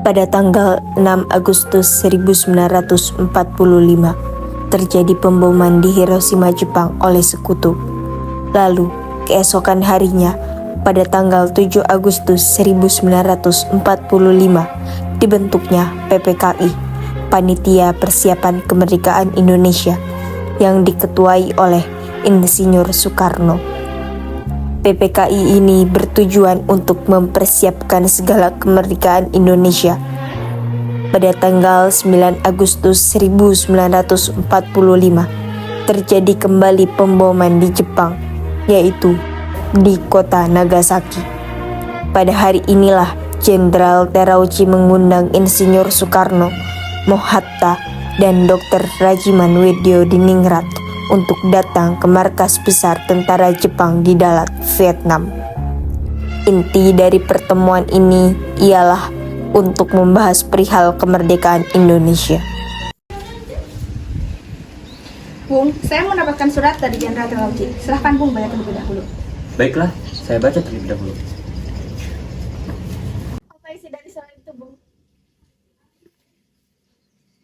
Pada tanggal 6 Agustus 1945, terjadi pemboman di Hiroshima, Jepang oleh sekutu. Lalu, keesokan harinya, pada tanggal 7 Agustus 1945, dibentuknya PPKI, Panitia Persiapan Kemerdekaan Indonesia, yang diketuai oleh Insinyur Soekarno. PPKI ini bertujuan untuk mempersiapkan segala kemerdekaan Indonesia. Pada tanggal 9 Agustus 1945, terjadi kembali pemboman di Jepang, yaitu di kota Nagasaki. Pada hari inilah Jenderal Terauchi mengundang Insinyur Soekarno, Mohatta, dan Dr. Rajiman Weddiodiningrat untuk datang ke markas besar tentara Jepang di Dalat, Vietnam. Inti dari pertemuan ini ialah untuk membahas perihal kemerdekaan Indonesia. Bung, saya mendapatkan surat dari Jenderal Terauchi. Silahkan Bung, baca terlebih dahulu. Baiklah, saya baca terlebih dahulu. Apa isi dari surat itu, Bung?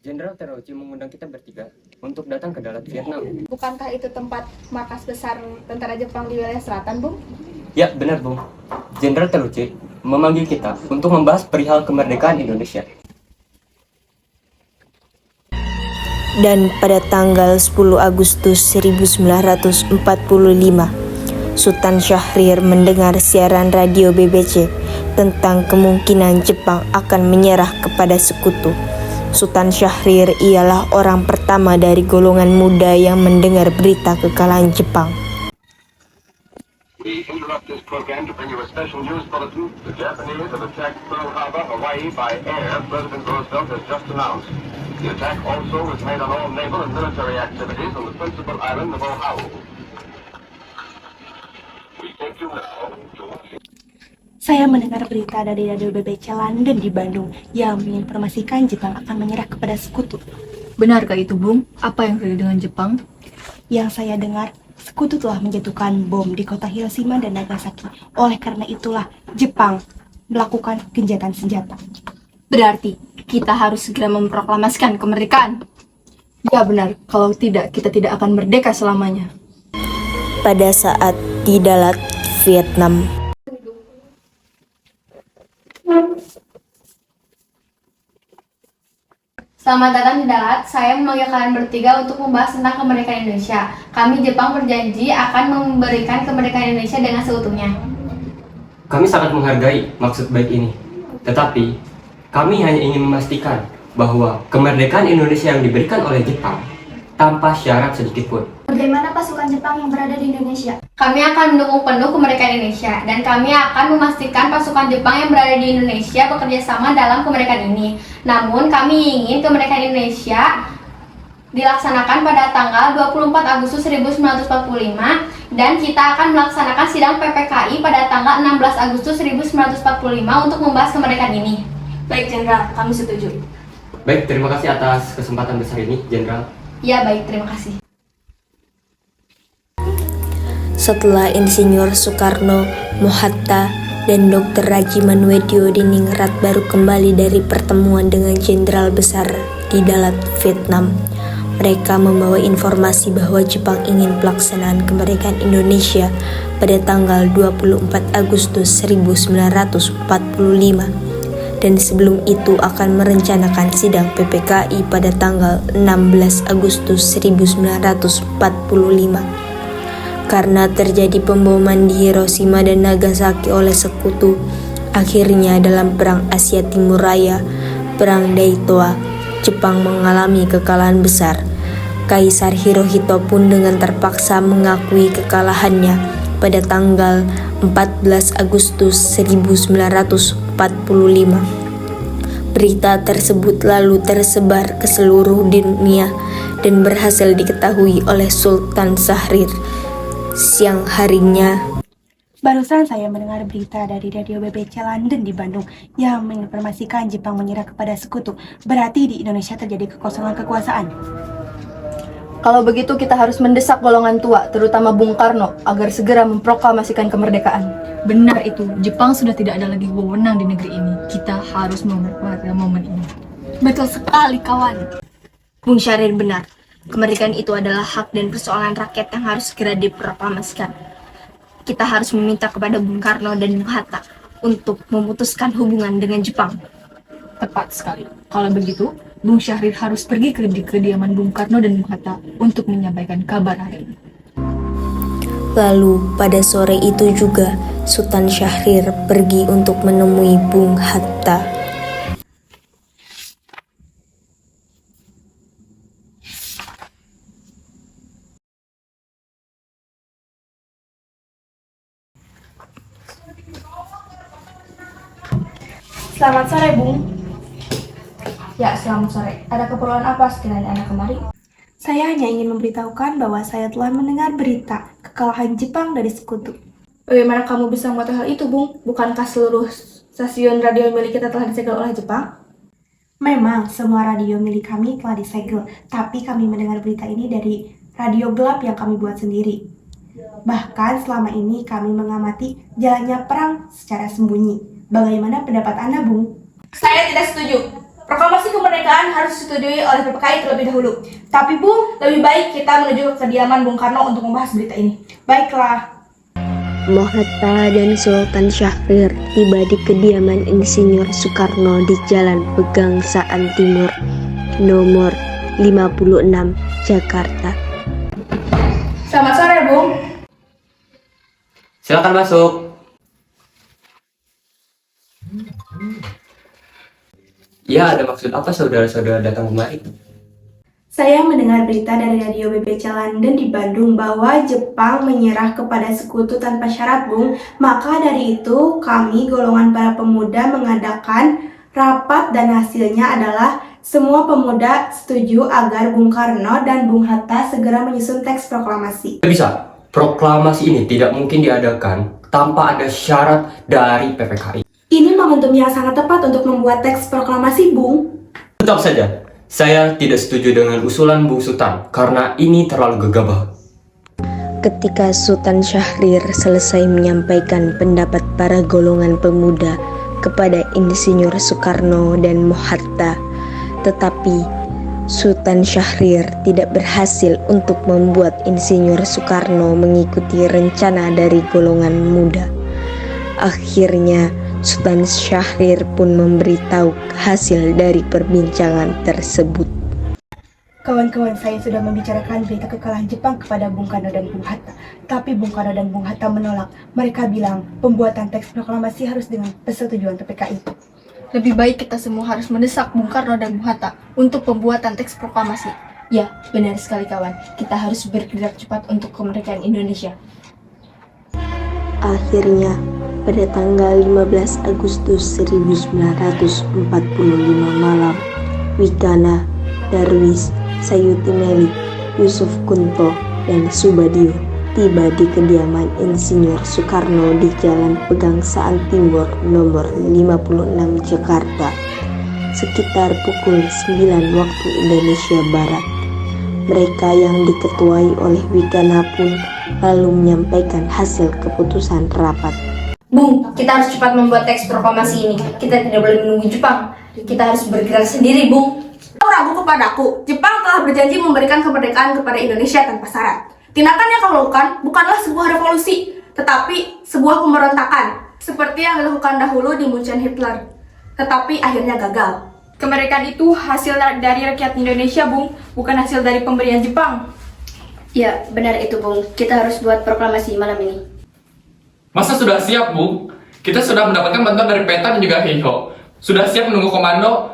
Jenderal Terauchi mengundang kita bertiga untuk datang ke Dalat, Vietnam. Bukankah itu tempat markas besar tentara Jepang di wilayah selatan, Bung? Ya, benar, Bung. Jenderal Terauchi memanggil kita untuk membahas perihal kemerdekaan Indonesia. Dan pada tanggal 10 Agustus 1945, Sultan Syahrir mendengar siaran radio BBC tentang kemungkinan Jepang akan menyerah kepada sekutu. Sultan Syahrir ialah orang pertama dari golongan muda yang mendengar berita kekalahan Jepang. We interrupt this program to bring you a special news bulletin. The Japanese have attacked Pearl Harbor, Hawaii by air, President Roosevelt has just announced. The attack also was made on all naval and military activities on the principal island of Oahu. We take you now to Saya mendengar berita dari radio BBC London di Bandung yang menginformasikan Jepang akan menyerah kepada sekutu. Benarkah itu, Bung? Apa yang terjadi dengan Jepang? Yang saya dengar, sekutu telah menjatuhkan bom di kota Hiroshima dan Nagasaki. Oleh karena itulah Jepang melakukan gencatan senjata. Berarti kita harus segera memproklamasikan kemerdekaan. Ya benar, kalau tidak kita tidak akan merdeka selamanya. Pada saat di Dalat, Vietnam, Selamat datang di Dalat. Saya memanggil kalian bertiga untuk membahas tentang kemerdekaan Indonesia. Kami Jepang berjanji akan memberikan kemerdekaan Indonesia dengan seutuhnya. Kami sangat menghargai maksud baik ini. Tetapi, kami hanya ingin memastikan bahwa kemerdekaan Indonesia yang diberikan oleh Jepang tanpa syarat sedikit pun. Bagaimana pasukan Jepang yang berada di Indonesia? Kami akan mendukung penuh kemerdekaan Indonesia dan kami akan memastikan pasukan Jepang yang berada di Indonesia bekerja sama dalam kemerdekaan ini. Namun kami ingin kemerdekaan Indonesia dilaksanakan pada tanggal 24 Agustus 1945 dan kita akan melaksanakan sidang PPKI pada tanggal 16 Agustus 1945 untuk membahas kemerdekaan ini. Baik, Jenderal, kami setuju. Baik, terima kasih atas kesempatan besar ini, Jenderal. Ya baik, terima kasih. setelah Insinyur Soekarno, Mohatta, dan Dr. Rajiman Weddiodiningrat baru kembali dari pertemuan dengan Jenderal Besar di Dalat, Vietnam. Mereka membawa informasi bahwa Jepang ingin pelaksanaan kemerdekaan Indonesia pada tanggal 24 Agustus 1945 dan sebelum itu akan merencanakan sidang PPKI pada tanggal 16 Agustus 1945. Karena terjadi pemboman di Hiroshima dan Nagasaki oleh sekutu, akhirnya dalam Perang Asia Timur Raya, Perang Daitoa, Jepang mengalami kekalahan besar. Kaisar Hirohito pun dengan terpaksa mengakui kekalahannya pada tanggal 14 Agustus 1945. Berita tersebut lalu tersebar ke seluruh dunia dan berhasil diketahui oleh Sultan Syahrir. Siang harinya, Barusan saya mendengar berita dari radio BBC London di Bandung yang menginformasikan Jepang menyerah kepada sekutu. Berarti di Indonesia terjadi kekosongan kekuasaan. Kalau begitu kita harus mendesak golongan tua, terutama Bung Karno, agar segera memproklamasikan kemerdekaan. Benar itu, Jepang sudah tidak ada lagi wewenang di negeri ini. Kita harus memanfaatkan momen ini. Betul sekali, kawan. Bung Syahrir benar. Kemerdekaan itu adalah hak dan persoalan rakyat yang harus segera diproklamasikan. Kita harus meminta kepada Bung Karno dan Bung Hatta untuk memutuskan hubungan dengan Jepang. Tepat sekali. Kalau begitu, Bung Syahrir harus pergi ke kediaman Bung Karno dan Bung Hatta untuk menyampaikan kabar hari ini. Lalu pada sore itu juga Sultan Syahrir pergi untuk menemui Bung Hatta. Selamat sore, Bung. Ya, selamat sore. Ada keperluan apa sekiranya Anda kemari? Saya hanya ingin memberitahukan bahwa saya telah mendengar berita kekalahan Jepang dari sekutu. Bagaimana kamu bisa mengetahui hal itu, Bung? Bukankah seluruh stasiun radio milik kita telah disegel oleh Jepang? Memang semua radio milik kami telah disegel, tapi kami mendengar berita ini dari radio gelap yang kami buat sendiri. Bahkan selama ini kami mengamati jalannya perang secara sembunyi. Bagaimana pendapat Anda, Bung? Saya tidak setuju. Proklamasi kemerdekaan harus disetujui oleh PPKI terlebih dahulu. Tapi, Bung, lebih baik kita menuju ke kediaman Bung Karno untuk membahas berita ini. Baiklah. Mohatta dan Sultan Syahrir tiba di kediaman Insinyur Soekarno di Jalan Pegangsaan Timur, nomor 56, Jakarta. Selamat sore, Bung. Silakan masuk. Ya, ada maksud apa saudara-saudara datang kemari? Saya mendengar berita dari radio BBC London di Bandung bahwa Jepang menyerah kepada sekutu tanpa syarat, Bung. Maka dari itu, kami golongan para pemuda mengadakan rapat dan hasilnya adalah semua pemuda setuju agar Bung Karno dan Bung Hatta segera menyusun teks proklamasi. Tidak bisa. Proklamasi ini tidak mungkin diadakan tanpa ada syarat dari PPKI. Ini momentum yang sangat tepat untuk membuat teks proklamasi, Bung. Tetap saja, saya tidak setuju dengan usulan Bung Sultan karena ini terlalu gegabah. Ketika Sultan Syahrir selesai menyampaikan pendapat para golongan pemuda kepada Insinyur Soekarno dan Mohatta, tetapi Sultan Syahrir tidak berhasil untuk membuat Insinyur Soekarno mengikuti rencana dari golongan muda. Akhirnya, Sultan Syahrir pun memberitahu hasil dari perbincangan tersebut. Kawan-kawan saya sudah membicarakan berita kekalahan Jepang kepada Bung Karno dan Bung Hatta. Tapi Bung Karno dan Bung Hatta menolak. Mereka bilang pembuatan teks proklamasi harus dengan persetujuan PPKI. Lebih baik kita semua harus mendesak Bung Karno dan Bung Hatta untuk pembuatan teks proklamasi. Ya, benar sekali kawan. Kita harus bergerak cepat untuk kemerdekaan Indonesia. Akhirnya, pada tanggal 15 Agustus 1945 malam, Wigana, Darwis, Sayuti Melik, Yusuf Kunto, dan Subadio tiba di kediaman Insinyur Soekarno di Jalan Pegangsaan Timur nomor 56 Jakarta sekitar pukul 9 waktu Indonesia Barat. Mereka yang diketuai oleh Wigana pun lalu menyampaikan hasil keputusan rapat. Bung, kita harus cepat membuat teks proklamasi ini. Kita tidak boleh menunggu Jepang. Kita harus bergerak sendiri, Bung. Kau ragu kepadaku. Jepang telah berjanji memberikan kemerdekaan kepada Indonesia tanpa syarat. Tindakan yang kau lakukan bukanlah sebuah revolusi, tetapi sebuah pemberontakan. Seperti yang dilakukan dahulu di Munchen Hitler. Tetapi akhirnya gagal. Kemerdekaan itu hasil dari rakyat Indonesia, Bung, bukan hasil dari pemberian Jepang. Ya, benar itu, Bung. Kita harus buat proklamasi malam ini. Masa sudah siap, Bung? Kita sudah mendapatkan bantuan dari PETA dan juga Heiho. Sudah siap menunggu komando.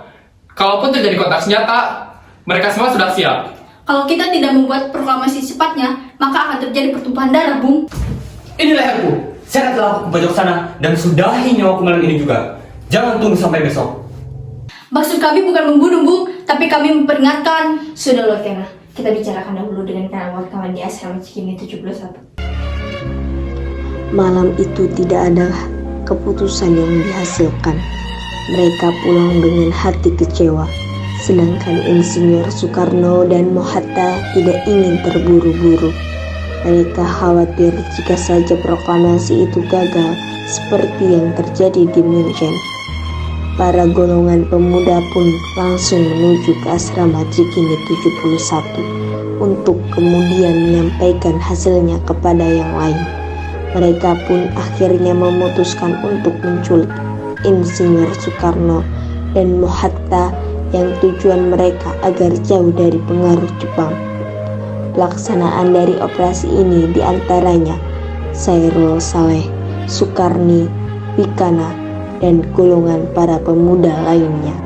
Kalaupun terjadi kontak senjata, mereka semua sudah siap. Kalau kita tidak membuat proklamasi secepatnya, maka akan terjadi pertumpahan darah, Bung. Ini leherku. Saya telah aku ke sana dan sudahi nyawaku malam ini juga. Jangan tunggu sampai besok. Maksud kami bukan membunuh, Bung, tapi kami memperingatkan. Sudah, Lord Kena. Kita bicarakan dahulu dengan para wartawan di asrama Cikini 71. Malam itu tidak ada keputusan yang dihasilkan. Mereka pulang dengan hati kecewa. Sedangkan Insinyur Soekarno dan Mohatta tidak ingin terburu-buru. Mereka khawatir jika saja proklamasi itu gagal seperti yang terjadi di München. Para golongan pemuda pun langsung menuju ke asrama Cikini 71 untuk kemudian menyampaikan hasilnya kepada yang lain. Mereka pun akhirnya memutuskan untuk menculik Insinyur Soekarno dan Mohatta yang tujuan mereka agar jauh dari pengaruh Jepang. Pelaksanaan dari operasi ini diantaranya Sairul Saleh, Sukarni, Pikana, dan golongan para pemuda lainnya.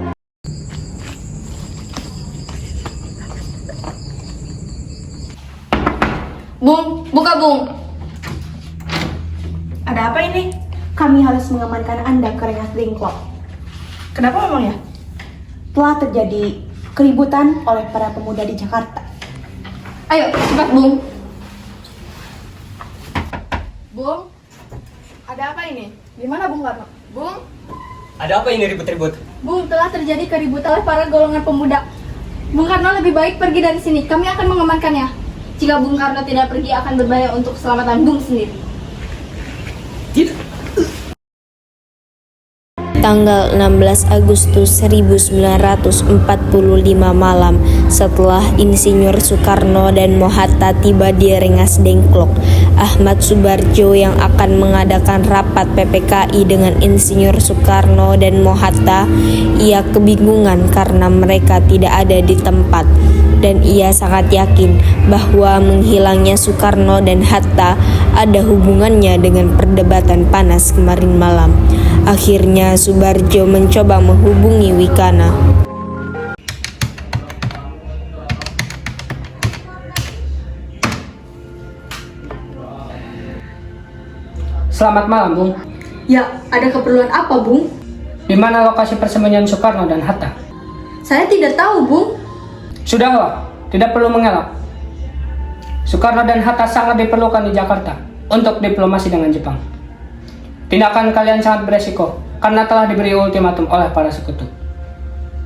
Bung, buka Bung. Ada apa ini? Kami harus mengamankan Anda ke Rengas Dengklok. Kenapa memang ya? Telah terjadi keributan oleh para pemuda di Jakarta. Ayo, cepat Bung. Bung, Ada apa ini? Di mana Bung Karno? Bung, Ada apa ini ribut-ribut? Bung, telah terjadi keributan oleh para golongan pemuda. Bung Karno lebih baik pergi dari sini. Kami akan mengamankannya. Jika Bung Karno tidak pergi akan berbahaya untuk keselamatan Bung sendiri. Tanggal 16 Agustus 1945 malam, setelah Insinyur Soekarno dan Mohatta tiba di Rengas Dengklok, Ahmad Subarjo yang akan mengadakan rapat PPKI dengan Insinyur Soekarno dan Mohatta, ia kebingungan karena mereka tidak ada di tempat. Dan ia sangat yakin bahwa menghilangnya Soekarno dan Hatta ada hubungannya dengan perdebatan panas kemarin malam. Akhirnya Subarjo mencoba menghubungi Wikana. Selamat malam, Bung. Ya, ada keperluan apa Bung? Di mana lokasi persembunyian Soekarno dan Hatta? Saya tidak tahu Bung. Sudahlah, tidak perlu mengelak. Soekarno dan Hatta sangat diperlukan di Jakarta untuk diplomasi dengan Jepang. Tindakan kalian sangat beresiko karena telah diberi ultimatum oleh para sekutu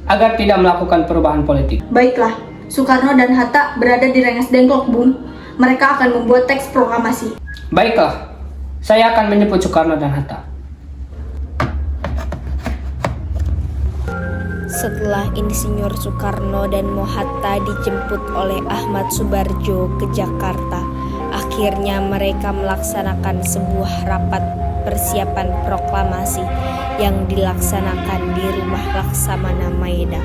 agar tidak melakukan perubahan politik. Baiklah, Soekarno dan Hatta berada di Rengas Dengklok Bung. Mereka akan membuat teks proklamasi. Baiklah, saya akan menjemput Soekarno dan Hatta. Setelah Insinyur Soekarno dan Mohatta dijemput oleh Ahmad Subarjo ke Jakarta, akhirnya mereka melaksanakan sebuah rapat persiapan proklamasi yang dilaksanakan di Rumah Laksamana Maeda.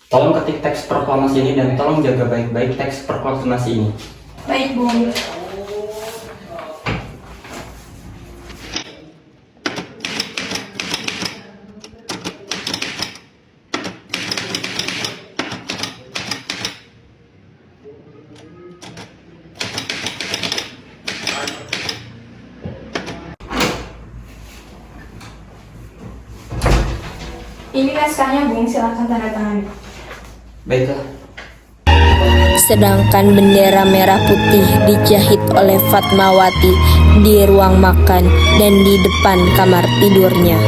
Tolong ketik teks proklamasi ini dan tolong jaga baik-baik teks proklamasi ini. Baik Bung. Ini naskahnya Bung, silakan tanda tangan. Baiklah. Sedangkan bendera merah putih dijahit oleh Fatmawati di ruang makan dan di depan kamar tidurnya.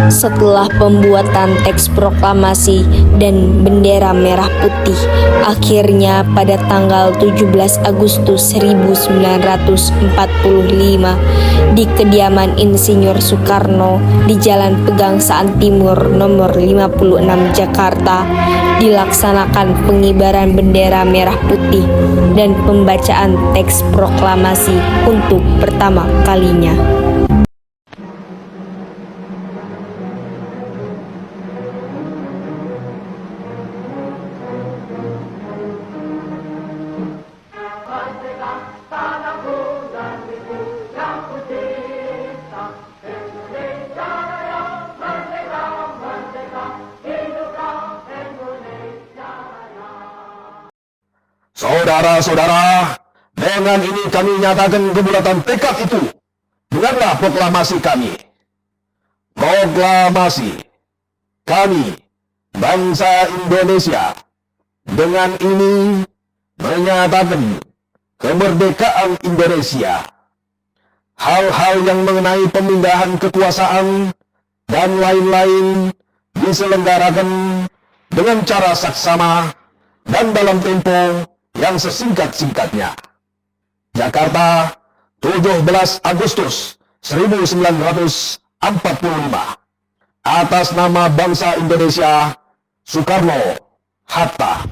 Setelah setelah pembuatan teks proklamasi dan bendera merah putih, akhirnya pada tanggal 17 Agustus 1945 di kediaman Insinyur Soekarno di Jalan Pegangsaan Timur nomor 56 Jakarta dilaksanakan pengibaran bendera merah putih dan pembacaan teks proklamasi untuk pertama kalinya. Saudara-saudara, dengan ini kami nyatakan kebulatan tekad itu. Dengarlah proklamasi kami. Proklamasi kami, bangsa Indonesia, dengan ini menyatakan kemerdekaan Indonesia. Hal-hal yang mengenai pemindahan kekuasaan dan lain-lain diselenggarakan dengan cara saksama dan dalam tempo yang sesingkat-singkatnya. Jakarta, 17 Agustus 1945. Atas nama bangsa Indonesia, Soekarno, Hatta.